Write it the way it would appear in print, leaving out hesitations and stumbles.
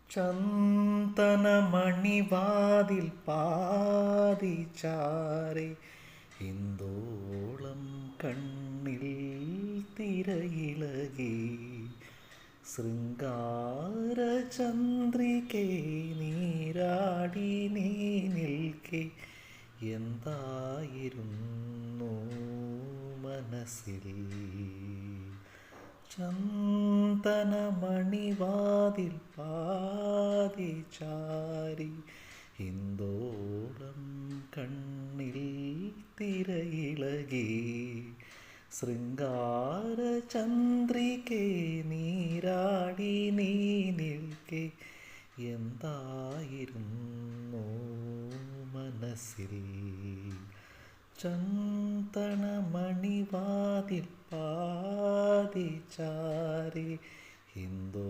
ചന്ദനമണിവാതിൽ പാതിച്ചാരെ ഹിന്ദോളം കണ്ണിൽ തിരയിളകി ശൃംഗാരചന്ദ്രികേ നീരാടി നീ നിൽക്കെ എന്തായിരുന്നു മനസ്സിൽ ചന്ദനമണിവാതിൽ പാതിച്ചാരി ഹിന്ദോളം കണ്ണിൽ തിരയിളകി ശൃംഗാരചന്ദ്രികേ നീരാടി നീ നിൽക്കെ എന്തായിരുന്നു മനസ്സിൽ ചന്ദനമണിവാതിൽ പാതിച്ചാരി ഹിന്ദോ